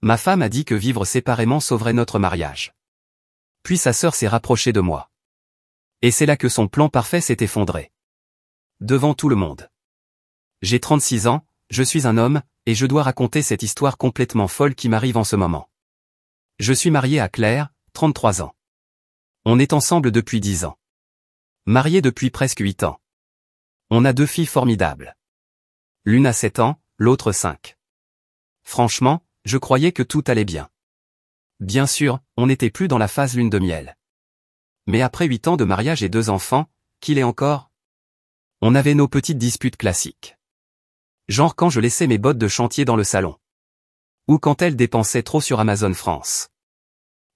Ma femme a dit que vivre séparément sauverait notre mariage. Puis sa sœur s'est rapprochée de moi. Et c'est là que son plan parfait s'est effondré. Devant tout le monde. J'ai 36 ans, je suis un homme, et je dois raconter cette histoire complètement folle qui m'arrive en ce moment. Je suis marié à Claire, 33 ans. On est ensemble depuis 10 ans. Mariés depuis presque 8 ans. On a 2 filles formidables. L'une a 7 ans, l'autre 5. Franchement, je croyais que tout allait bien. Bien sûr, on n'était plus dans la phase lune de miel. Mais après 8 ans de mariage et 2 enfants, qu'il est encore? On avait nos petites disputes classiques. Genre quand je laissais mes bottes de chantier dans le salon. Ou quand elle dépensait trop sur Amazon France.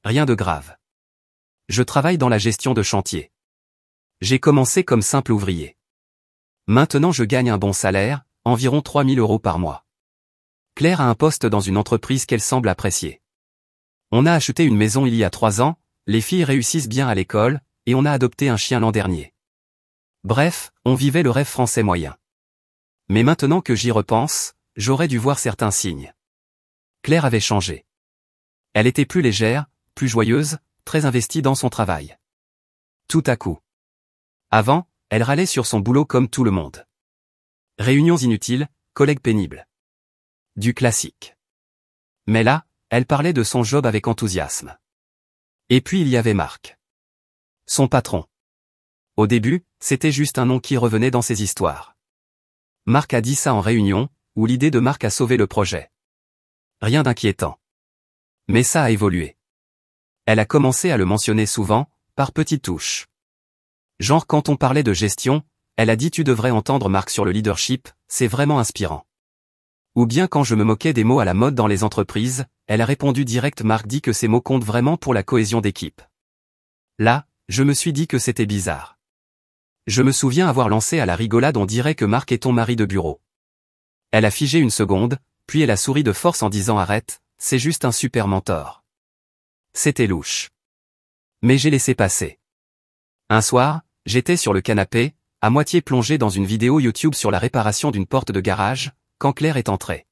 Rien de grave. Je travaille dans la gestion de chantier. J'ai commencé comme simple ouvrier. Maintenant je gagne un bon salaire, environ 3 000 € par mois. Claire a un poste dans une entreprise qu'elle semble apprécier. On a acheté une maison il y a 3 ans, les filles réussissent bien à l'école, et on a adopté un chien l'an dernier. Bref, on vivait le rêve français moyen. Mais maintenant que j'y repense, j'aurais dû voir certains signes. Claire avait changé. Elle était plus légère, plus joyeuse, très investie dans son travail. Tout à coup. Avant, elle râlait sur son boulot comme tout le monde. Réunions inutiles, collègues pénibles. Du classique. Mais là, elle parlait de son job avec enthousiasme. Et puis il y avait Marc. Son patron. Au début, c'était juste un nom qui revenait dans ses histoires. Marc a dit ça en réunion, où l'idée de Marc a sauvé le projet. Rien d'inquiétant. Mais ça a évolué. Elle a commencé à le mentionner souvent, par petites touches. Genre quand on parlait de gestion, elle a dit tu devrais entendre Marc sur le leadership, c'est vraiment inspirant. Ou bien quand je me moquais des mots à la mode dans les entreprises, elle a répondu direct Marc dit que ces mots comptent vraiment pour la cohésion d'équipe. Là, je me suis dit que c'était bizarre. Je me souviens avoir lancé à la rigolade on dirait que Marc est ton mari de bureau. Elle a figé une seconde, puis elle a souri de force en disant arrête, c'est juste un super mentor. C'était louche. Mais j'ai laissé passer. Un soir, j'étais sur le canapé, à moitié plongé dans une vidéo YouTube sur la réparation d'une porte de garage, quand Claire est entrée.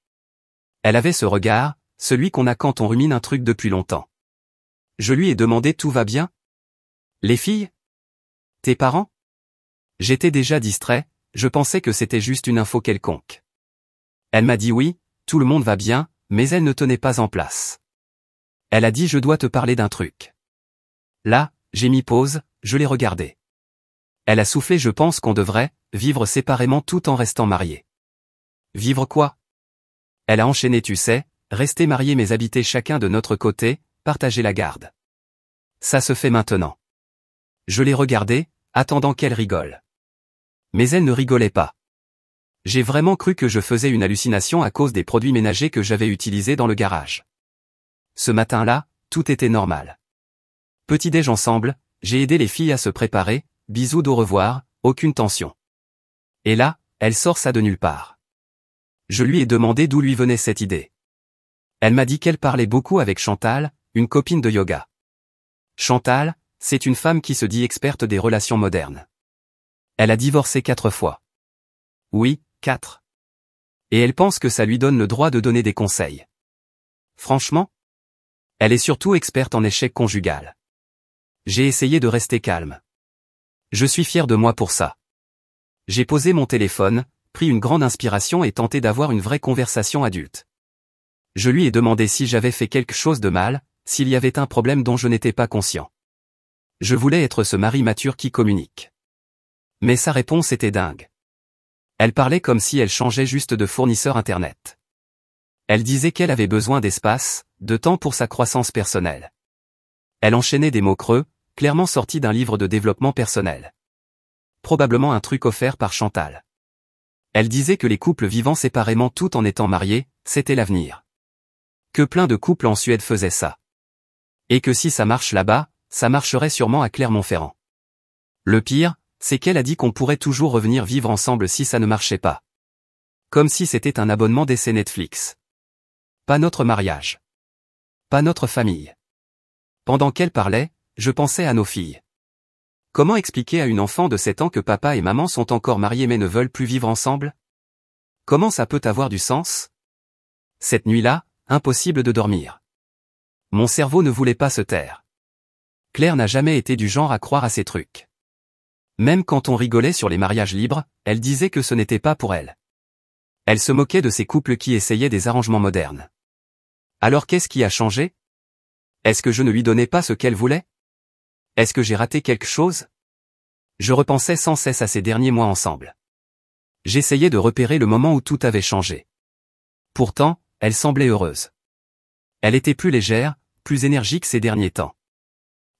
Elle avait ce regard, celui qu'on a quand on rumine un truc depuis longtemps. Je lui ai demandé tout va bien? Les filles? Tes parents? J'étais déjà distrait, je pensais que c'était juste une info quelconque. Elle m'a dit oui, tout le monde va bien, mais elle ne tenait pas en place. Elle a dit je dois te parler d'un truc. Là, j'ai mis pause, je l'ai regardée. Elle a soufflé je pense qu'on devrait vivre séparément tout en restant mariés. Vivre quoi? Elle a enchaîné tu sais, rester mariés mais habiter chacun de notre côté, partager la garde. Ça se fait maintenant. Je l'ai regardée, attendant qu'elle rigole. Mais elle ne rigolait pas. J'ai vraiment cru que je faisais une hallucination à cause des produits ménagers que j'avais utilisés dans le garage. Ce matin-là, tout était normal. Petit-déj ensemble, j'ai aidé les filles à se préparer, bisous d'au revoir, aucune tension. Et là, elle sort ça de nulle part. Je lui ai demandé d'où lui venait cette idée. Elle m'a dit qu'elle parlait beaucoup avec Chantal, une copine de yoga. Chantal, c'est une femme qui se dit experte des relations modernes. Elle a divorcé 4 fois. Oui, 4. Et elle pense que ça lui donne le droit de donner des conseils. Franchement? Elle est surtout experte en échec conjugal. J'ai essayé de rester calme. Je suis fier de moi pour ça. J'ai posé mon téléphone, pris une grande inspiration et tenté d'avoir une vraie conversation adulte. Je lui ai demandé si j'avais fait quelque chose de mal, s'il y avait un problème dont je n'étais pas conscient. Je voulais être ce mari mature qui communique. Mais sa réponse était dingue. Elle parlait comme si elle changeait juste de fournisseur internet. Elle disait qu'elle avait besoin d'espace, de temps pour sa croissance personnelle. Elle enchaînait des mots creux, clairement sortis d'un livre de développement personnel. Probablement un truc offert par Chantal. Elle disait que les couples vivant séparément tout en étant mariés, c'était l'avenir. Que plein de couples en Suède faisaient ça. Et que si ça marche là-bas, ça marcherait sûrement à Clermont-Ferrand. Le pire, c'est qu'elle a dit qu'on pourrait toujours revenir vivre ensemble si ça ne marchait pas. Comme si c'était un abonnement d'essai Netflix. Pas notre mariage. Pas notre famille. Pendant qu'elle parlait, je pensais à nos filles. Comment expliquer à une enfant de 7 ans que papa et maman sont encore mariés mais ne veulent plus vivre ensemble? Comment ça peut avoir du sens? Cette nuit-là, impossible de dormir. Mon cerveau ne voulait pas se taire. Claire n'a jamais été du genre à croire à ces trucs. Même quand on rigolait sur les mariages libres, elle disait que ce n'était pas pour elle. Elle se moquait de ces couples qui essayaient des arrangements modernes. Alors qu'est-ce qui a changé? Est-ce que je ne lui donnais pas ce qu'elle voulait? Est-ce que j'ai raté quelque chose? Je repensais sans cesse à ces derniers mois ensemble. J'essayais de repérer le moment où tout avait changé. Pourtant, elle semblait heureuse. Elle était plus légère, plus énergique ces derniers temps.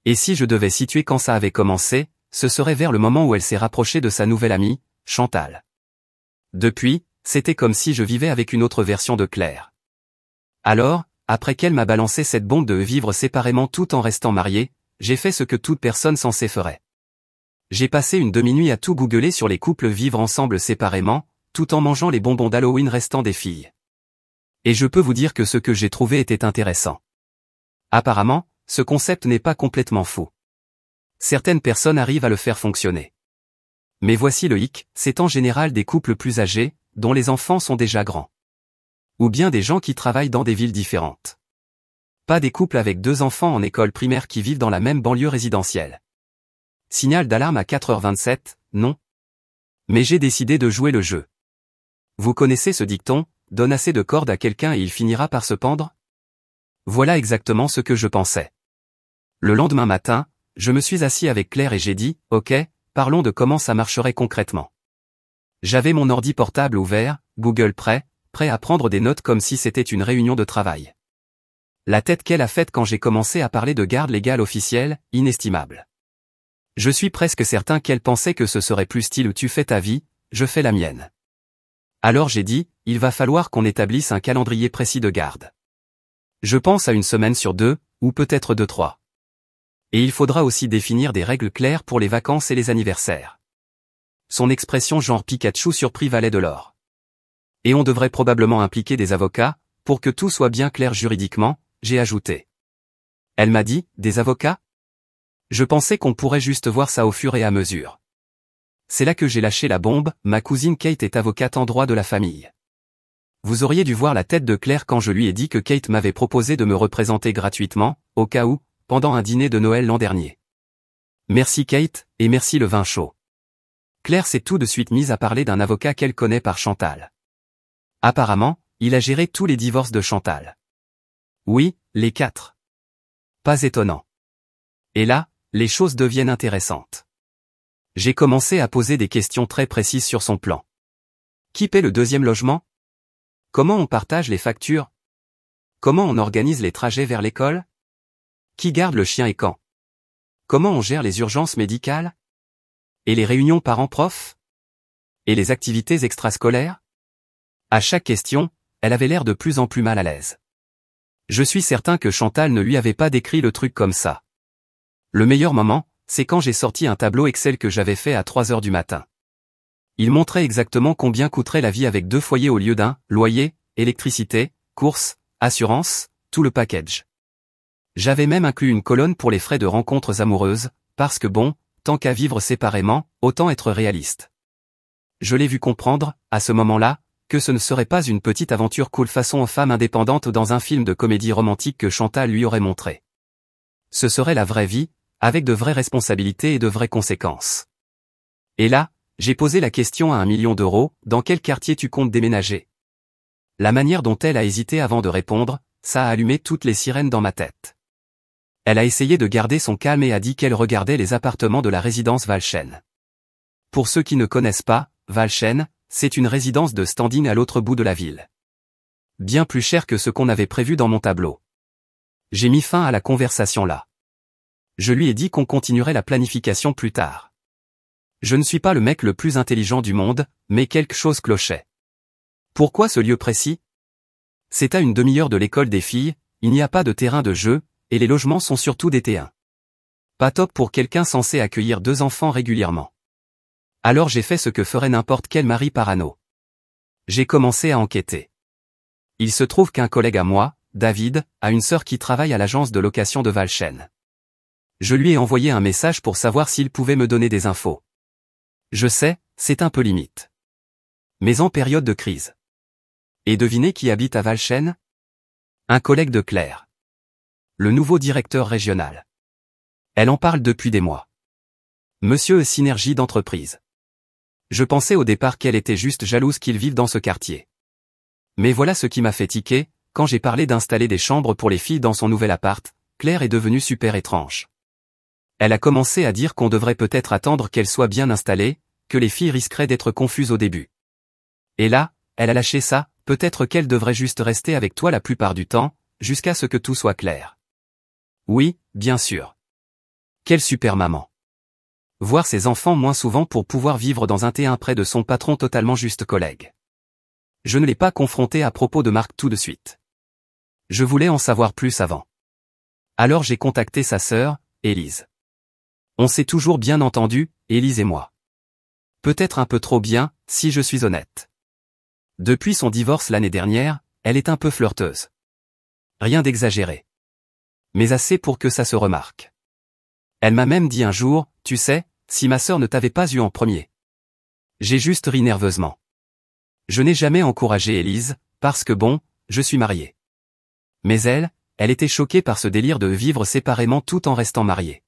Et si je devais situer quand ça avait commencé, ce serait vers le moment où elle s'est rapprochée de sa nouvelle amie, Chantal. Depuis, c'était comme si je vivais avec une autre version de Claire. Alors, après qu'elle m'a balancé cette bombe de vivre séparément tout en restant mariée, j'ai fait ce que toute personne censée ferait. J'ai passé une demi-nuit à tout googler sur les couples vivre ensemble séparément, tout en mangeant les bonbons d'Halloween restants des filles. Et je peux vous dire que ce que j'ai trouvé était intéressant. Apparemment, ce concept n'est pas complètement fou. Certaines personnes arrivent à le faire fonctionner. Mais voici le hic, c'est en général des couples plus âgés, dont les enfants sont déjà grands. Ou bien des gens qui travaillent dans des villes différentes. Pas des couples avec 2 enfants en école primaire qui vivent dans la même banlieue résidentielle. Signal d'alarme à 4h27, non. Mais j'ai décidé de jouer le jeu. Vous connaissez ce dicton, donne assez de cordes à quelqu'un et il finira par se pendre? Voilà exactement ce que je pensais. Le lendemain matin, je me suis assis avec Claire et j'ai dit, ok, parlons de comment ça marcherait concrètement. J'avais mon ordi portable ouvert, Google prêt à prendre des notes comme si c'était une réunion de travail. La tête qu'elle a faite quand j'ai commencé à parler de garde légale officielle, inestimable. Je suis presque certain qu'elle pensait que ce serait plus style tu fais ta vie, je fais la mienne. Alors j'ai dit, il va falloir qu'on établisse un calendrier précis de garde. Je pense à 1 semaine sur 2, ou peut-être 2-3. Et il faudra aussi définir des règles claires pour les vacances et les anniversaires. Son expression genre Pikachu surpris valait de l'or. Et on devrait probablement impliquer des avocats, pour que tout soit bien clair juridiquement, j'ai ajouté. Elle m'a dit, des avocats? Je pensais qu'on pourrait juste voir ça au fur et à mesure. C'est là que j'ai lâché la bombe, ma cousine Kate est avocate en droit de la famille. Vous auriez dû voir la tête de Claire quand je lui ai dit que Kate m'avait proposé de me représenter gratuitement, au cas où, pendant un dîner de Noël l'an dernier. Merci Kate, et merci le vin chaud. Claire s'est tout de suite mise à parler d'un avocat qu'elle connaît par Chantal. Apparemment, il a géré tous les divorces de Chantal. Oui, les 4. Pas étonnant. Et là, les choses deviennent intéressantes. J'ai commencé à poser des questions très précises sur son plan. Qui paie le 2e logement? Comment on partage les factures? Comment on organise les trajets vers l'école? Qui garde le chien et quand? Comment on gère les urgences médicales? Et les réunions parents-profs? Et les activités extrascolaires? À chaque question, elle avait l'air de plus en plus mal à l'aise. Je suis certain que Chantal ne lui avait pas décrit le truc comme ça. Le meilleur moment, c'est quand j'ai sorti un tableau Excel que j'avais fait à 3h du matin. Il montrait exactement combien coûterait la vie avec 2 foyers au lieu d'un, loyer, électricité, courses, assurance, tout le package. J'avais même inclus une colonne pour les frais de rencontres amoureuses, parce que bon, tant qu'à vivre séparément, autant être réaliste. Je l'ai vu comprendre, à ce moment-là, que ce ne serait pas une petite aventure cool façon femme indépendante dans un film de comédie romantique que Chantal lui aurait montré. Ce serait la vraie vie, avec de vraies responsabilités et de vraies conséquences. Et là, j'ai posé la question à 1 million d'euros, dans quel quartier tu comptes déménager? La manière dont elle a hésité avant de répondre, ça a allumé toutes les sirènes dans ma tête. Elle a essayé de garder son calme et a dit qu'elle regardait les appartements de la résidence Valchen. Pour ceux qui ne connaissent pas, Valchen, c'est une résidence de standing à l'autre bout de la ville. Bien plus cher que ce qu'on avait prévu dans mon tableau. J'ai mis fin à la conversation là. Je lui ai dit qu'on continuerait la planification plus tard. Je ne suis pas le mec le plus intelligent du monde, mais quelque chose clochait. Pourquoi ce lieu précis? C'est à 1 demi-heure de l'école des filles, il n'y a pas de terrain de jeu, et les logements sont surtout des T1. Pas top pour quelqu'un censé accueillir 2 enfants régulièrement. Alors j'ai fait ce que ferait n'importe quel mari parano. J'ai commencé à enquêter. Il se trouve qu'un collègue à moi, David, a une sœur qui travaille à l'agence de location de Valchen. Je lui ai envoyé un message pour savoir s'il pouvait me donner des infos. Je sais, c'est un peu limite. Mais en période de crise. Et devinez qui habite à Valchen? Un collègue de Claire. Le nouveau directeur régional. Elle en parle depuis des mois. Monsieur Synergie d'entreprise. Je pensais au départ qu'elle était juste jalouse qu'il vive dans ce quartier. Mais voilà ce qui m'a fait tiquer, quand j'ai parlé d'installer des chambres pour les filles dans son nouvel appart, Claire est devenue super étrange. Elle a commencé à dire qu'on devrait peut-être attendre qu'elle soit bien installée, que les filles risqueraient d'être confuses au début. Et là, elle a lâché ça, peut-être qu'elle devrait juste rester avec toi la plupart du temps, jusqu'à ce que tout soit clair. Oui, bien sûr. Quelle super maman. Voir ses enfants moins souvent pour pouvoir vivre dans un T1 près de son patron totalement juste collègue. Je ne l'ai pas confronté à propos de Marc tout de suite. Je voulais en savoir plus avant. Alors j'ai contacté sa sœur, Élise. On s'est toujours bien entendu, Élise et moi. Peut-être un peu trop bien, si je suis honnête. Depuis son divorce l'année dernière, elle est un peu flirteuse. Rien d'exagéré. Mais assez pour que ça se remarque. Elle m'a même dit un jour, tu sais, si ma sœur ne t'avait pas eu en premier. J'ai juste ri nerveusement. Je n'ai jamais encouragé Élise, parce que bon, je suis marié. Mais elle était choquée par ce délire de vivre séparément tout en restant mariée.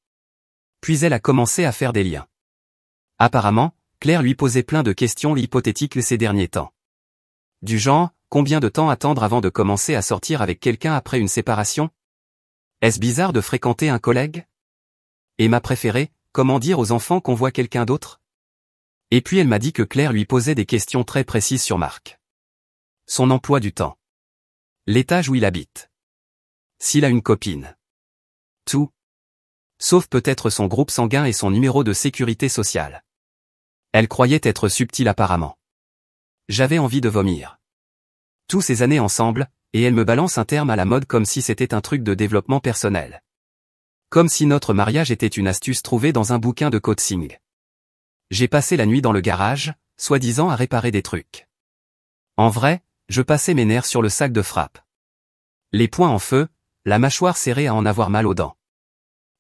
Puis elle a commencé à faire des liens. Apparemment, Claire lui posait plein de questions hypothétiques ces derniers temps. Du genre, combien de temps attendre avant de commencer à sortir avec quelqu'un après une séparation? Est-ce bizarre de fréquenter un collègue? Et ma préférée, comment dire aux enfants qu'on voit quelqu'un d'autre? Et puis elle m'a dit que Claire lui posait des questions très précises sur Marc. Son emploi du temps. L'étage où il habite. S'il a une copine. Tout. Sauf peut-être son groupe sanguin et son numéro de sécurité sociale. Elle croyait être subtile apparemment. J'avais envie de vomir. Tous ces années ensemble, et elle me balance un terme à la mode comme si c'était un truc de développement personnel. Comme si notre mariage était une astuce trouvée dans un bouquin de coaching. J'ai passé la nuit dans le garage, soi-disant à réparer des trucs. En vrai, je passais mes nerfs sur le sac de frappe. Les poings en feu, la mâchoire serrée à en avoir mal aux dents.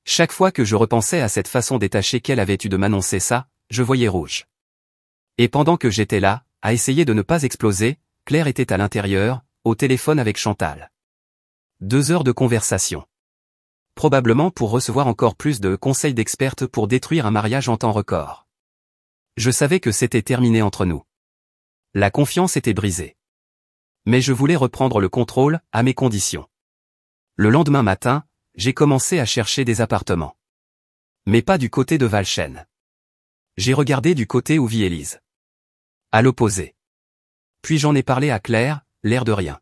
Chaque fois que je repensais à cette façon détachée qu'elle avait eue de m'annoncer ça, je voyais rouge. Et pendant que j'étais là, à essayer de ne pas exploser, Claire était à l'intérieur, au téléphone avec Chantal. 2 heures de conversation. Probablement pour recevoir encore plus de conseils d'expertes pour détruire un mariage en temps record. Je savais que c'était terminé entre nous. La confiance était brisée. Mais je voulais reprendre le contrôle, à mes conditions. Le lendemain matin, j'ai commencé à chercher des appartements. Mais pas du côté de Valchêne. J'ai regardé du côté où vit Élise. À l'opposé. Puis j'en ai parlé à Claire, l'air de rien.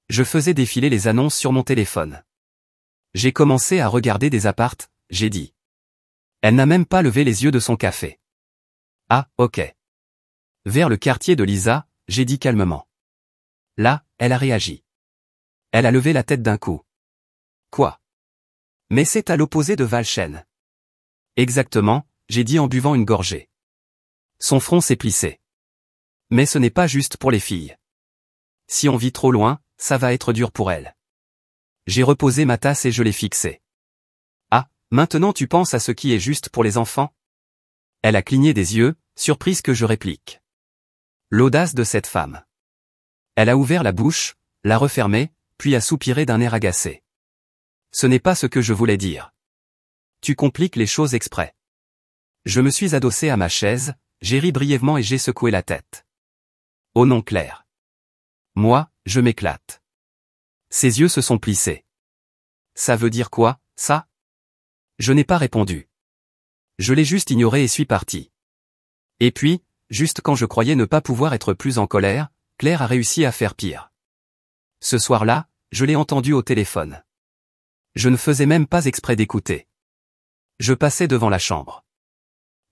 Je faisais défiler les annonces sur mon téléphone. J'ai commencé à regarder des appartes, j'ai dit. Elle n'a même pas levé les yeux de son café. Ah, ok. Vers le quartier de Lisa, j'ai dit calmement. Là, elle a réagi. Elle a levé la tête d'un coup. Quoi? Mais c'est à l'opposé de Valchêne. Exactement, j'ai dit en buvant une gorgée. Son front s'est plissé. Mais ce n'est pas juste pour les filles. Si on vit trop loin, ça va être dur pour elle. J'ai reposé ma tasse et je l'ai fixée. Ah, maintenant tu penses à ce qui est juste pour les enfants? Elle a cligné des yeux, surprise que je réplique. L'audace de cette femme. Elle a ouvert la bouche, l'a refermée, puis a soupiré d'un air agacé. Ce n'est pas ce que je voulais dire. Tu compliques les choses exprès. Je me suis adossé à ma chaise, j'ai ri brièvement et j'ai secoué la tête. Oh non Claire. Moi, je m'éclate. Ses yeux se sont plissés. Ça veut dire quoi, ça? Je n'ai pas répondu. Je l'ai juste ignoré et suis parti. Et puis, juste quand je croyais ne pas pouvoir être plus en colère, Claire a réussi à faire pire. Ce soir-là, je l'ai entendue au téléphone. Je ne faisais même pas exprès d'écouter. Je passais devant la chambre.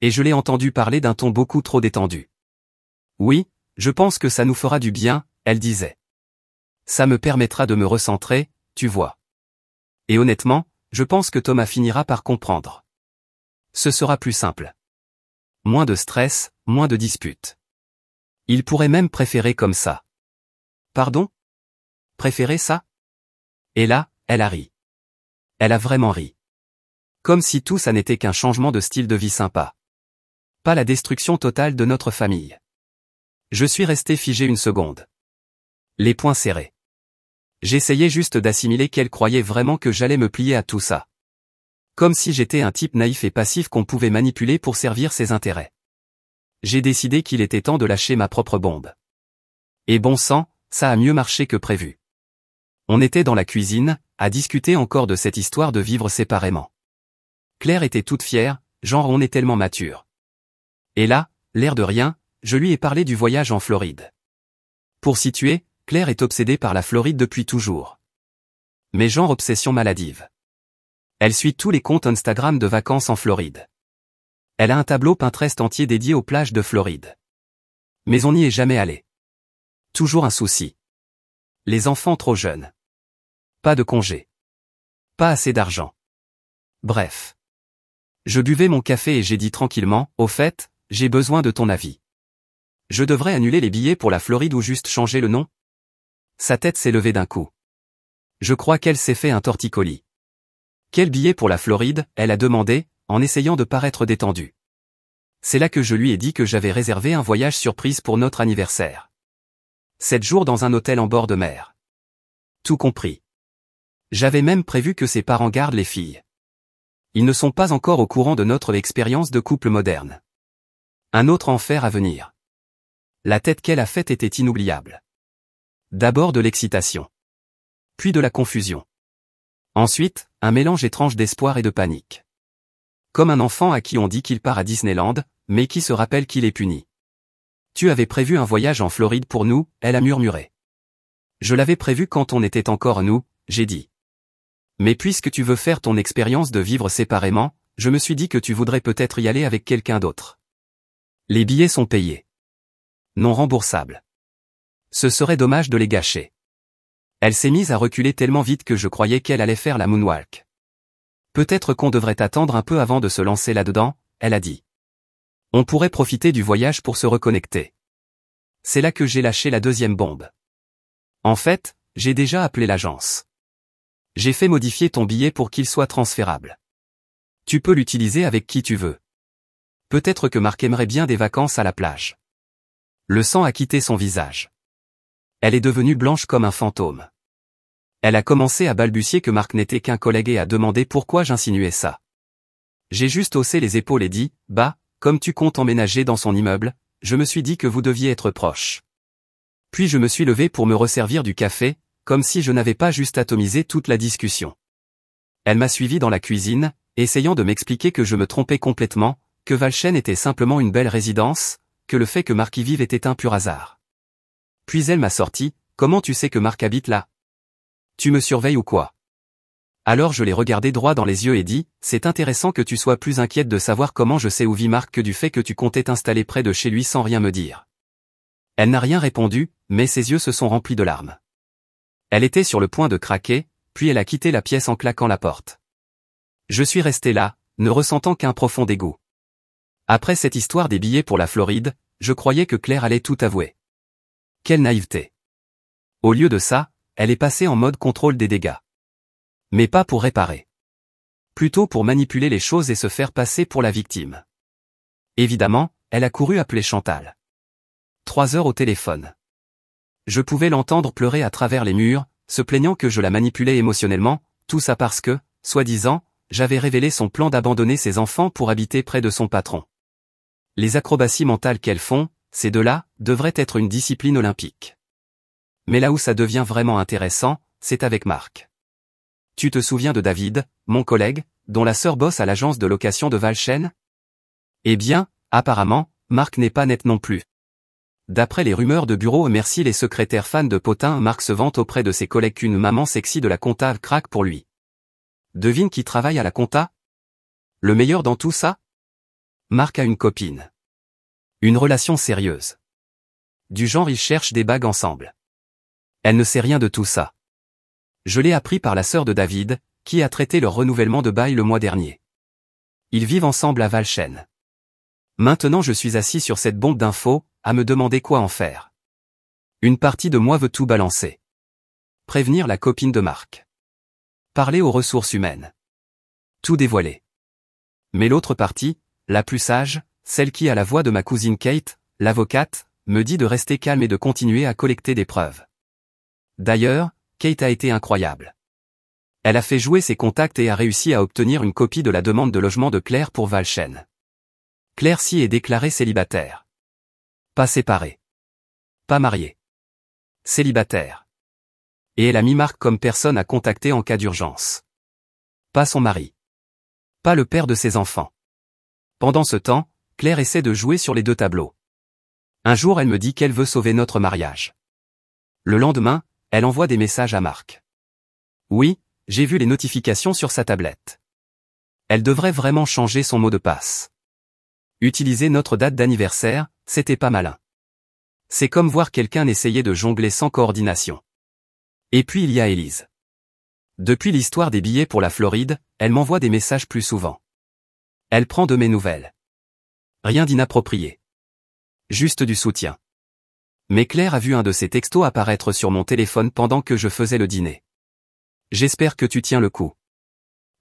Et je l'ai entendue parler d'un ton beaucoup trop détendu. Oui, je pense que ça nous fera du bien, elle disait. Ça me permettra de me recentrer, tu vois. Et honnêtement, je pense que Thomas finira par comprendre. Ce sera plus simple. Moins de stress, moins de disputes. Il pourrait même préférer comme ça. Pardon? Préférer ça? Et là, elle a ri. Elle a vraiment ri. Comme si tout ça n'était qu'un changement de style de vie sympa. Pas la destruction totale de notre famille. Je suis resté figé une seconde. Les poings serrés. J'essayais juste d'assimiler qu'elle croyait vraiment que j'allais me plier à tout ça. Comme si j'étais un type naïf et passif qu'on pouvait manipuler pour servir ses intérêts. J'ai décidé qu'il était temps de lâcher ma propre bombe. Et bon sang, ça a mieux marché que prévu. On était dans la cuisine, à discuter encore de cette histoire de vivre séparément. Claire était toute fière, genre on est tellement mature. Et là, l'air de rien, je lui ai parlé du voyage en Floride. Pour situer, Claire est obsédée par la Floride depuis toujours. Mais genre obsession maladive. Elle suit tous les comptes Instagram de vacances en Floride. Elle a un tableau Pinterest entier dédié aux plages de Floride. Mais on n'y est jamais allé. Toujours un souci. Les enfants trop jeunes. Pas de congé. Pas assez d'argent. Bref. Je buvais mon café et j'ai dit tranquillement, au fait, j'ai besoin de ton avis. Je devrais annuler les billets pour la Floride ou juste changer le nom? Sa tête s'est levée d'un coup. Je crois qu'elle s'est fait un torticolis. Quel billet pour la Floride, elle a demandé, en essayant de paraître détendue. C'est là que je lui ai dit que j'avais réservé un voyage surprise pour notre anniversaire. 7 jours dans un hôtel en bord de mer. Tout compris. J'avais même prévu que ses parents gardent les filles. Ils ne sont pas encore au courant de notre expérience de couple moderne. Un autre enfer à venir. La tête qu'elle a faite était inoubliable. D'abord de l'excitation. Puis de la confusion. Ensuite, un mélange étrange d'espoir et de panique. Comme un enfant à qui on dit qu'il part à Disneyland, mais qui se rappelle qu'il est puni. Tu avais prévu un voyage en Floride pour nous, elle a murmuré. Je l'avais prévu quand on était encore nous, j'ai dit. Mais puisque tu veux faire ton expérience de vivre séparément, je me suis dit que tu voudrais peut-être y aller avec quelqu'un d'autre. Les billets sont payés. Non remboursables. Ce serait dommage de les gâcher. Elle s'est mise à reculer tellement vite que je croyais qu'elle allait faire la moonwalk. Peut-être qu'on devrait attendre un peu avant de se lancer là-dedans, elle a dit. On pourrait profiter du voyage pour se reconnecter. C'est là que j'ai lâché la deuxième bombe. En fait, j'ai déjà appelé l'agence. J'ai fait modifier ton billet pour qu'il soit transférable. Tu peux l'utiliser avec qui tu veux. Peut-être que Marc aimerait bien des vacances à la plage. Le sang a quitté son visage. Elle est devenue blanche comme un fantôme. Elle a commencé à balbutier que Marc n'était qu'un collègue et a demandé pourquoi j'insinuais ça. J'ai juste haussé les épaules et dit, bah, comme tu comptes emménager dans son immeuble, je me suis dit que vous deviez être proches. Puis je me suis levé pour me resservir du café, comme si je n'avais pas juste atomisé toute la discussion. Elle m'a suivi dans la cuisine, essayant de m'expliquer que je me trompais complètement, que Valchen était simplement une belle résidence, que le fait que Marc y vive était un pur hasard. Puis elle m'a sorti, comment tu sais que Marc habite là? Tu me surveilles ou quoi? Alors je l'ai regardé droit dans les yeux et dit, c'est intéressant que tu sois plus inquiète de savoir comment je sais où vit Marc que du fait que tu comptais t'installer près de chez lui sans rien me dire. Elle n'a rien répondu, mais ses yeux se sont remplis de larmes. Elle était sur le point de craquer, puis elle a quitté la pièce en claquant la porte. Je suis resté là, ne ressentant qu'un profond dégoût. Après cette histoire des billets pour la Floride, je croyais que Claire allait tout avouer. Quelle naïveté. Au lieu de ça, elle est passée en mode contrôle des dégâts. Mais pas pour réparer. Plutôt pour manipuler les choses et se faire passer pour la victime. Évidemment, elle a couru appeler Chantal. 3 heures au téléphone. Je pouvais l'entendre pleurer à travers les murs, se plaignant que je la manipulais émotionnellement, tout ça parce que, soi-disant, j'avais révélé son plan d'abandonner ses enfants pour habiter près de son patron. Les acrobaties mentales qu'elles font, ces deux-là, devraient être une discipline olympique. Mais là où ça devient vraiment intéressant, c'est avec Marc. Tu te souviens de David, mon collègue, dont la sœur bosse à l'agence de location de Valchen? Eh bien, apparemment, Marc n'est pas net non plus. D'après les rumeurs de bureau, merci les secrétaires fans de Potin, Marc se vante auprès de ses collègues qu'une maman sexy de la compta craque pour lui. Devine qui travaille à la compta? Le meilleur dans tout ça? Marc a une copine. Une relation sérieuse. Du genre ils cherchent des bagues ensemble. Elle ne sait rien de tout ça. Je l'ai appris par la sœur de David, qui a traité leur renouvellement de bail le mois dernier. Ils vivent ensemble à Valchen. Maintenant je suis assis sur cette bombe d'infos, à me demander quoi en faire. Une partie de moi veut tout balancer. Prévenir la copine de Marc. Parler aux ressources humaines. Tout dévoiler. Mais l'autre partie, la plus sage, celle qui a la voix de ma cousine Kate, l'avocate, me dit de rester calme et de continuer à collecter des preuves. D'ailleurs, Kate a été incroyable. Elle a fait jouer ses contacts et a réussi à obtenir une copie de la demande de logement de Claire pour Valchen. Claire s'y est déclarée célibataire. Pas séparée. Pas mariée. Célibataire. Et elle a mis Marc comme personne à contacter en cas d'urgence. Pas son mari. Pas le père de ses enfants. Pendant ce temps, Claire essaie de jouer sur les deux tableaux. Un jour elle me dit qu'elle veut sauver notre mariage. Le lendemain, elle envoie des messages à Marc. Oui, j'ai vu les notifications sur sa tablette. Elle devrait vraiment changer son mot de passe. Utiliser notre date d'anniversaire, c'était pas malin. C'est comme voir quelqu'un essayer de jongler sans coordination. Et puis il y a Élise. Depuis l'histoire des billets pour la Floride, elle m'envoie des messages plus souvent. Elle prend de mes nouvelles. Rien d'inapproprié. Juste du soutien. Mais Claire a vu un de ses textos apparaître sur mon téléphone pendant que je faisais le dîner. J'espère que tu tiens le coup.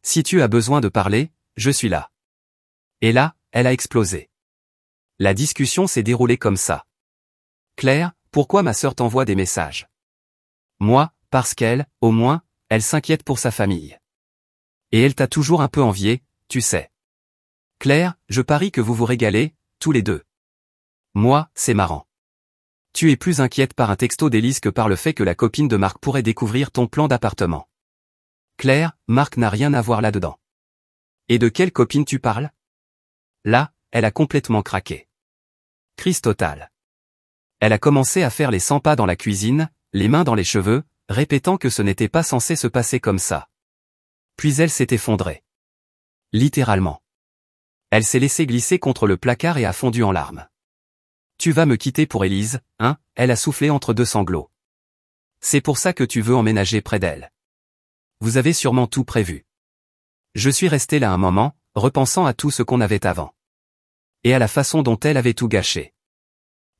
Si tu as besoin de parler, je suis là. Et là, elle a explosé. La discussion s'est déroulée comme ça. Claire, pourquoi ma sœur t'envoie des messages? Moi, parce qu'elle, au moins, elle s'inquiète pour sa famille. Et elle t'a toujours un peu envié, tu sais. Claire, je parie que vous vous régalez, tous les deux. Moi, c'est marrant. Tu es plus inquiète par un texto d'Élise que par le fait que la copine de Marc pourrait découvrir ton plan d'appartement. Claire, Marc n'a rien à voir là-dedans. Et de quelle copine tu parles? Là, elle a complètement craqué. Crise totale. Elle a commencé à faire les 100 pas dans la cuisine, les mains dans les cheveux, répétant que ce n'était pas censé se passer comme ça. Puis elle s'est effondrée. Littéralement. Elle s'est laissée glisser contre le placard et a fondu en larmes. Tu vas me quitter pour Élise, hein? Elle a soufflé entre deux sanglots. C'est pour ça que tu veux emménager près d'elle. Vous avez sûrement tout prévu. Je suis resté là un moment, repensant à tout ce qu'on avait avant. Et à la façon dont elle avait tout gâché.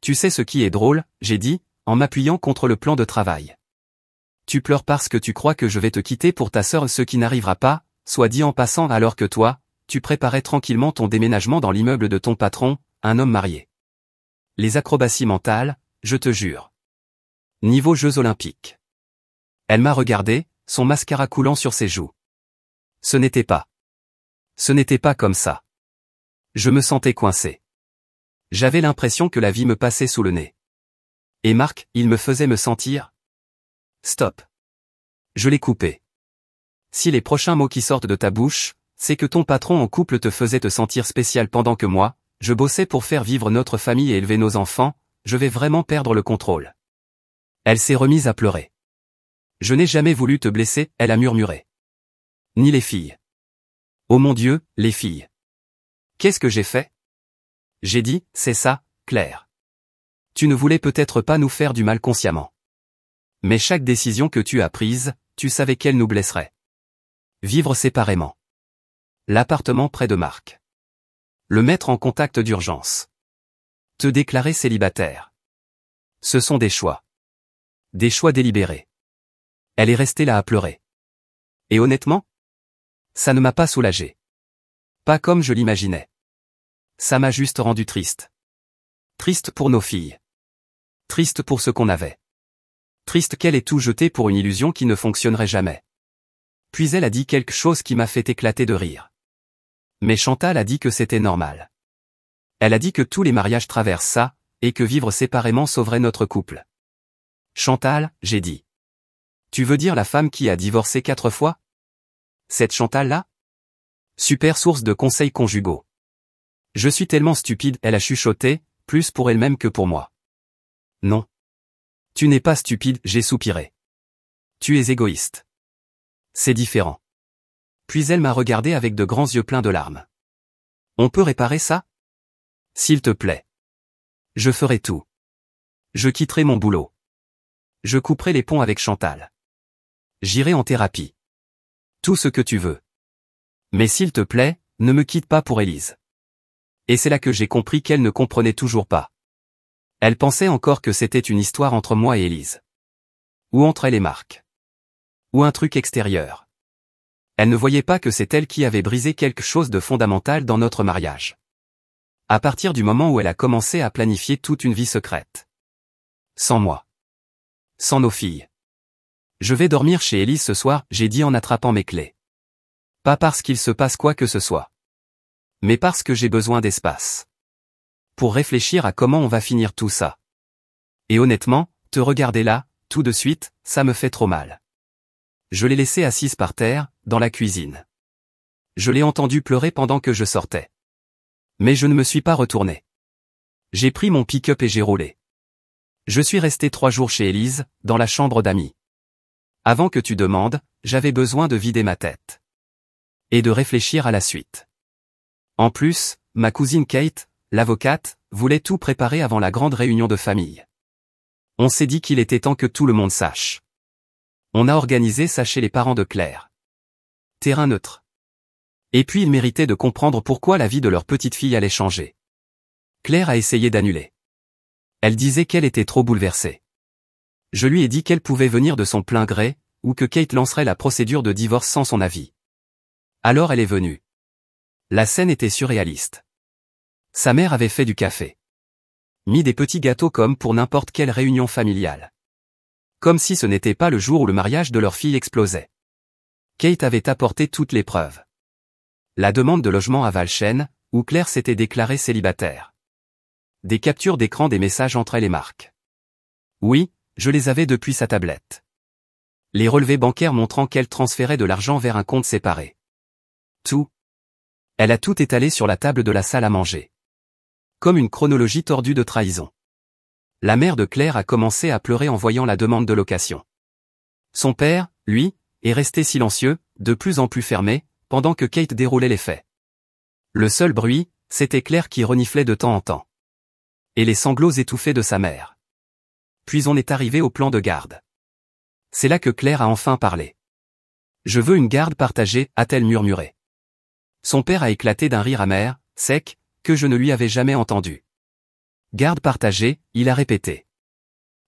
Tu sais ce qui est drôle, j'ai dit, en m'appuyant contre le plan de travail. Tu pleures parce que tu crois que je vais te quitter pour ta sœur, ce qui n'arrivera pas, soit dit en passant, alors que toi, tu préparais tranquillement ton déménagement dans l'immeuble de ton patron, un homme marié. Les acrobaties mentales, je te jure. Niveau Jeux Olympiques. Elle m'a regardé, son mascara coulant sur ses joues. Ce n'était pas comme ça. Je me sentais coincé. J'avais l'impression que la vie me passait sous le nez. Et Marc, il me faisait me sentir... Stop. Je l'ai coupé. Si les prochains mots qui sortent de ta bouche, c'est que ton patron en couple te faisait te sentir spécial pendant que moi, je bossais pour faire vivre notre famille et élever nos enfants, je vais vraiment perdre le contrôle. Elle s'est remise à pleurer. Je n'ai jamais voulu te blesser, elle a murmuré. Ni les filles. Oh mon Dieu, les filles. Qu'est-ce que j'ai fait? J'ai dit, c'est ça, Claire. Tu ne voulais peut-être pas nous faire du mal consciemment. Mais chaque décision que tu as prise, tu savais qu'elle nous blesserait. Vivre séparément. L'appartement près de Marc. Le mettre en contact d'urgence. Te déclarer célibataire. Ce sont des choix. Des choix délibérés. Elle est restée là à pleurer. Et honnêtement, ça ne m'a pas soulagé. Pas comme je l'imaginais. Ça m'a juste rendu triste. Triste pour nos filles. Triste pour ce qu'on avait. Triste qu'elle ait tout jeté pour une illusion qui ne fonctionnerait jamais. Puis elle a dit quelque chose qui m'a fait éclater de rire. Mais Chantal a dit que c'était normal. Elle a dit que tous les mariages traversent ça, et que vivre séparément sauverait notre couple. Chantal, j'ai dit. Tu veux dire la femme qui a divorcé 4 fois? Cette Chantal-là? Super source de conseils conjugaux. Je suis tellement stupide, elle a chuchoté, plus pour elle-même que pour moi. Non. Tu n'es pas stupide, j'ai soupiré. Tu es égoïste. C'est différent. Puis elle m'a regardé avec de grands yeux pleins de larmes. On peut réparer ça? S'il te plaît. Je ferai tout. Je quitterai mon boulot. Je couperai les ponts avec Chantal. J'irai en thérapie. Tout ce que tu veux. Mais s'il te plaît, ne me quitte pas pour Élise. Et c'est là que j'ai compris qu'elle ne comprenait toujours pas. Elle pensait encore que c'était une histoire entre moi et Élise. Ou entre elle et Marc. Ou un truc extérieur. Elle ne voyait pas que c'est elle qui avait brisé quelque chose de fondamental dans notre mariage. À partir du moment où elle a commencé à planifier toute une vie secrète. Sans moi. Sans nos filles. Je vais dormir chez Élise ce soir, j'ai dit en attrapant mes clés. Pas parce qu'il se passe quoi que ce soit. Mais parce que j'ai besoin d'espace. Pour réfléchir à comment on va finir tout ça. Et honnêtement, te regarder là, tout de suite, ça me fait trop mal. Je l'ai laissée assise par terre, dans la cuisine. Je l'ai entendue pleurer pendant que je sortais. Mais je ne me suis pas retourné. J'ai pris mon pick-up et j'ai roulé. Je suis resté 3 jours chez Élise, dans la chambre d'amis. Avant que tu demandes, j'avais besoin de vider ma tête. Et de réfléchir à la suite. En plus, ma cousine Kate, l'avocate, voulait tout préparer avant la grande réunion de famille. On s'est dit qu'il était temps que tout le monde sache. On a organisé ça chez les parents de Claire. Terrain neutre. Et puis ils méritaient de comprendre pourquoi la vie de leur petite fille allait changer. Claire a essayé d'annuler. Elle disait qu'elle était trop bouleversée. Je lui ai dit qu'elle pouvait venir de son plein gré, ou que Kate lancerait la procédure de divorce sans son avis. Alors elle est venue. La scène était surréaliste. Sa mère avait fait du café. Mis des petits gâteaux comme pour n'importe quelle réunion familiale. Comme si ce n'était pas le jour où le mariage de leur fille explosait. Kate avait apporté toutes les preuves. La demande de logement à Valchêne, où Claire s'était déclarée célibataire. Des captures d'écran des messages entre elle et Marc. Oui, je les avais depuis sa tablette. Les relevés bancaires montrant qu'elle transférait de l'argent vers un compte séparé. Tout. Elle a tout étalé sur la table de la salle à manger. Comme une chronologie tordue de trahison. La mère de Claire a commencé à pleurer en voyant la demande de location. Son père, lui, est resté silencieux, de plus en plus fermé, pendant que Kate déroulait les faits. Le seul bruit, c'était Claire qui reniflait de temps en temps. Et les sanglots étouffés de sa mère. Puis on est arrivé au plan de garde. C'est là que Claire a enfin parlé. Je veux une garde partagée, a-t-elle murmuré. Son père a éclaté d'un rire amer, sec, que je ne lui avais jamais entendu. Garde partagée, il a répété.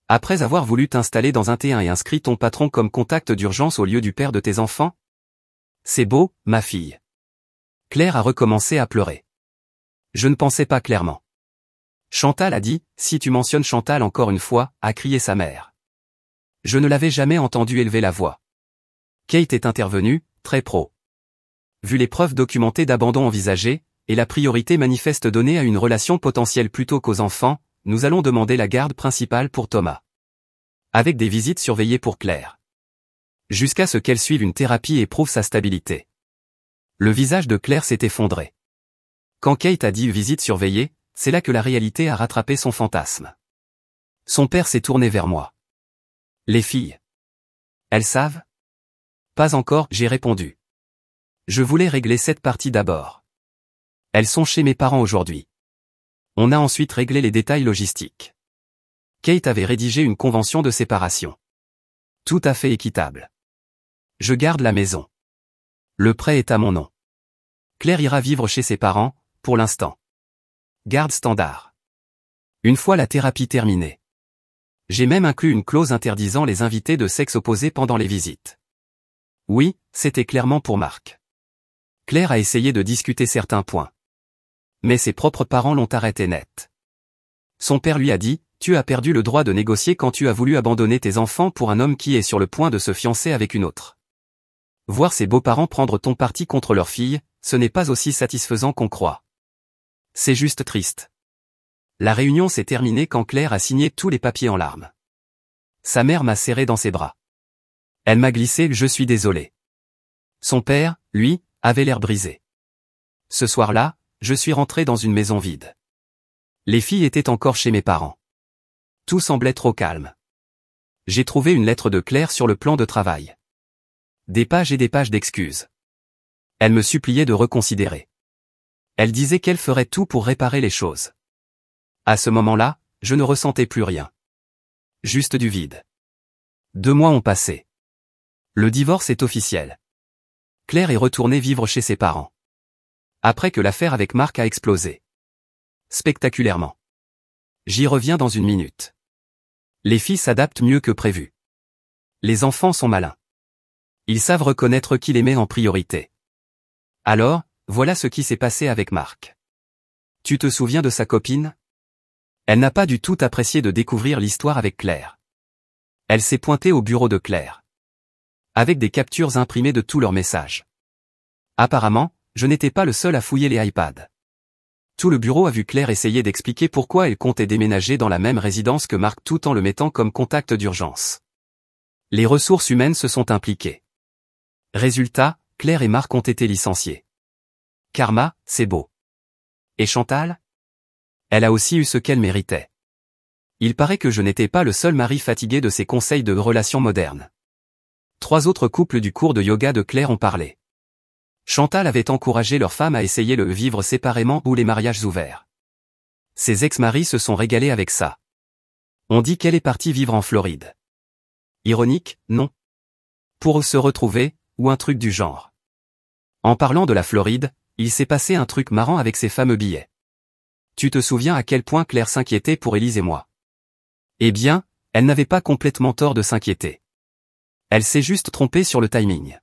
Après avoir voulu t'installer dans un T1 et inscrit ton patron comme contact d'urgence au lieu du père de tes enfants? C'est beau, ma fille. Claire a recommencé à pleurer. Je ne pensais pas clairement. Chantal a dit, si tu mentionnes Chantal encore une fois, a crié sa mère. Je ne l'avais jamais entendu élever la voix. Kate est intervenue, très pro. Vu les preuves documentées d'abandon envisagé, et la priorité manifeste donnée à une relation potentielle plutôt qu'aux enfants, nous allons demander la garde principale pour Thomas. Avec des visites surveillées pour Claire. Jusqu'à ce qu'elle suive une thérapie et prouve sa stabilité. Le visage de Claire s'est effondré. Quand Kate a dit visite surveillée, c'est là que la réalité a rattrapé son fantasme. Son père s'est tourné vers moi. Les filles. Elles savent? Pas encore, j'ai répondu. Je voulais régler cette partie d'abord. Elles sont chez mes parents aujourd'hui. On a ensuite réglé les détails logistiques. Kate avait rédigé une convention de séparation. Tout à fait équitable. Je garde la maison. Le prêt est à mon nom. Claire ira vivre chez ses parents, pour l'instant. Garde standard. Une fois la thérapie terminée. J'ai même inclus une clause interdisant les invités de sexe opposé pendant les visites. Oui, c'était clairement pour Marc. Claire a essayé de discuter certains points. Mais ses propres parents l'ont arrêté net. Son père lui a dit, tu as perdu le droit de négocier quand tu as voulu abandonner tes enfants pour un homme qui est sur le point de se fiancer avec une autre. Voir ses beaux-parents prendre ton parti contre leur fille, ce n'est pas aussi satisfaisant qu'on croit. C'est juste triste. La réunion s'est terminée quand Claire a signé tous les papiers en larmes. Sa mère m'a serré dans ses bras. Elle m'a glissé « Je suis désolé ». Son père, lui, avait l'air brisé. Ce soir-là, je suis rentré dans une maison vide. Les filles étaient encore chez mes parents. Tout semblait trop calme. J'ai trouvé une lettre de Claire sur le plan de travail. Des pages et des pages d'excuses. Elle me suppliait de reconsidérer. Elle disait qu'elle ferait tout pour réparer les choses. À ce moment-là, je ne ressentais plus rien. Juste du vide. 2 mois ont passé. Le divorce est officiel. Claire est retournée vivre chez ses parents. Après que l'affaire avec Marc a explosé. Spectaculairement. J'y reviens dans une minute. Les filles s'adaptent mieux que prévu. Les enfants sont malins. Ils savent reconnaître qui les met en priorité. Alors, voilà ce qui s'est passé avec Marc. Tu te souviens de sa copine? Elle n'a pas du tout apprécié de découvrir l'histoire avec Claire. Elle s'est pointée au bureau de Claire. avec des captures imprimées de tous leurs messages. Apparemment, je n'étais pas le seul à fouiller les iPads. Tout le bureau a vu Claire essayer d'expliquer pourquoi elle comptait déménager dans la même résidence que Marc tout en le mettant comme contact d'urgence. Les ressources humaines se sont impliquées. Résultat, Claire et Marc ont été licenciés. Karma, c'est beau. Et Chantal? Elle a aussi eu ce qu'elle méritait. Il paraît que je n'étais pas le seul mari fatigué de ces conseils de relations modernes. 3 autres couples du cours de yoga de Claire ont parlé. Chantal avait encouragé leur femme à essayer le vivre séparément ou les mariages ouverts. Ses ex-maris se sont régalés avec ça. On dit qu'elle est partie vivre en Floride. Ironique, non? Pour se retrouver, ou un truc du genre. En parlant de la Floride, il s'est passé un truc marrant avec ces fameux billets. Tu te souviens à quel point Claire s'inquiétait pour Élise et moi? Eh bien, elle n'avait pas complètement tort de s'inquiéter. Elle s'est juste trompée sur le timing.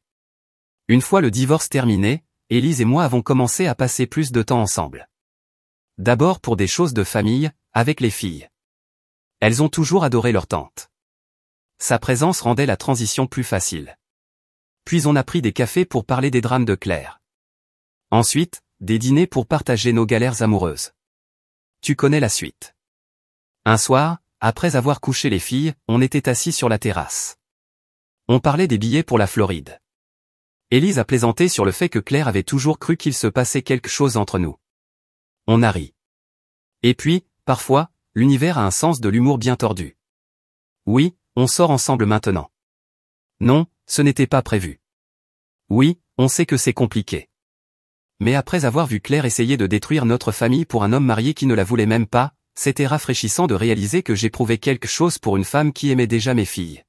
Une fois le divorce terminé, Élise et moi avons commencé à passer plus de temps ensemble. D'abord pour des choses de famille, avec les filles. Elles ont toujours adoré leur tante. Sa présence rendait la transition plus facile. Puis on a pris des cafés pour parler des drames de Claire. Ensuite, des dîners pour partager nos galères amoureuses. Tu connais la suite. Un soir, après avoir couché les filles, on était assis sur la terrasse. On parlait des billets pour la Floride. Élise a plaisanté sur le fait que Claire avait toujours cru qu'il se passait quelque chose entre nous. On a ri. Et puis, parfois, l'univers a un sens de l'humour bien tordu. Oui, on sort ensemble maintenant. Non, ce n'était pas prévu. Oui, on sait que c'est compliqué. Mais après avoir vu Claire essayer de détruire notre famille pour un homme marié qui ne la voulait même pas, c'était rafraîchissant de réaliser que j'éprouvais quelque chose pour une femme qui aimait déjà mes filles.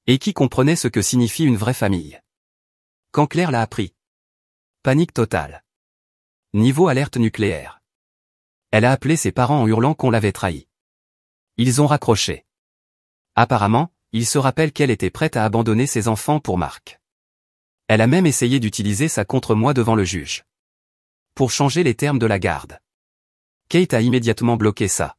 Et qui comprenait ce que signifie une vraie famille. Quand Claire l'a appris. Panique totale. Niveau alerte nucléaire. Elle a appelé ses parents en hurlant qu'on l'avait trahi. Ils ont raccroché. Apparemment, ils se rappellent qu'elle était prête à abandonner ses enfants pour Marc. Elle a même essayé d'utiliser ça contre moi devant le juge. Pour changer les termes de la garde. Kate a immédiatement bloqué ça.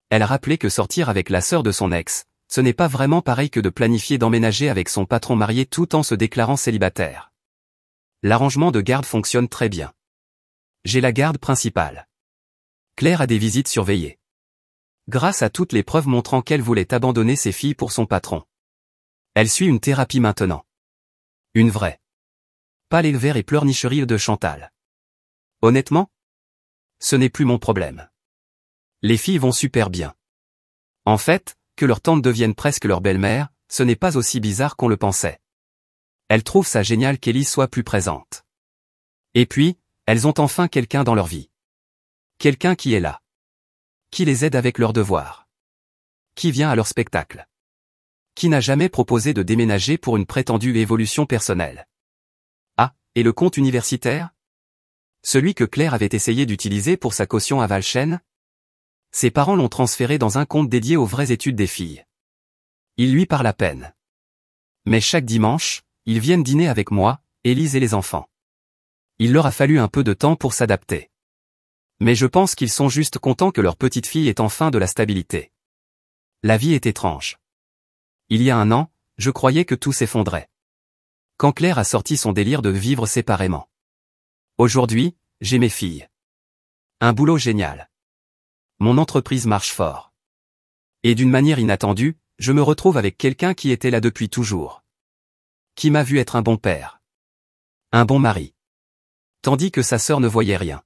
Elle a rappelé que sortir avec la sœur de son ex, ce n'est pas vraiment pareil que de planifier d'emménager avec son patron marié tout en se déclarant célibataire. L'arrangement de garde fonctionne très bien. J'ai la garde principale. Claire a des visites surveillées. Grâce à toutes les preuves montrant qu'elle voulait abandonner ses filles pour son patron. Elle suit une thérapie maintenant. Une vraie. Pas les verres et pleurnicheries de Chantal. Honnêtement? Ce n'est plus mon problème. Les filles vont super bien. En fait, que leur tante devienne presque leur belle-mère, ce n'est pas aussi bizarre qu'on le pensait. Elles trouvent ça génial qu'Élise soit plus présente. Et puis, elles ont enfin quelqu'un dans leur vie. Quelqu'un qui est là. Qui les aide avec leurs devoirs. Qui vient à leur spectacle. Qui n'a jamais proposé de déménager pour une prétendue évolution personnelle. Ah, et le compte universitaire? Celui que Claire avait essayé d'utiliser pour sa caution à Valchêne? Ses parents l'ont transféré dans un compte dédié aux vraies études des filles. Ils lui parlent à peine. Mais chaque dimanche, ils viennent dîner avec moi, Élise et les enfants. Il leur a fallu un peu de temps pour s'adapter. Mais je pense qu'ils sont juste contents que leur petite fille ait enfin de la stabilité. La vie est étrange. Il y a un an, je croyais que tout s'effondrait. Quand Claire a sorti son délire de vivre séparément. Aujourd'hui, j'ai mes filles. Un boulot génial. Mon entreprise marche fort. Et d'une manière inattendue, je me retrouve avec quelqu'un qui était là depuis toujours. Qui m'a vu être un bon père. Un bon mari. Tandis que sa sœur ne voyait rien.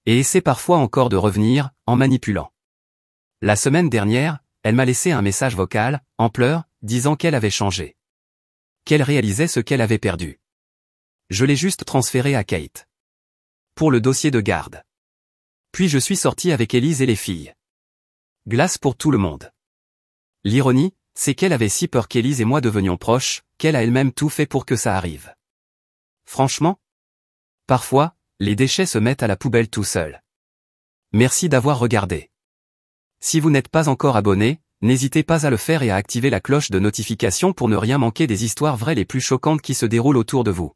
Et essaie parfois encore de revenir, en manipulant. La semaine dernière, elle m'a laissé un message vocal, en pleurs, disant qu'elle avait changé. Qu'elle réalisait ce qu'elle avait perdu. Je l'ai juste transféré à Kate. Pour le dossier de garde. Puis je suis sorti avec Élise et les filles. Glace pour tout le monde. L'ironie, c'est qu'elle avait si peur qu'Élise et moi devenions proches, qu'elle a elle-même tout fait pour que ça arrive. Franchement? Parfois, les déchets se mettent à la poubelle tout seuls. Merci d'avoir regardé. Si vous n'êtes pas encore abonné, n'hésitez pas à le faire et à activer la cloche de notification pour ne rien manquer des histoires vraies les plus choquantes qui se déroulent autour de vous.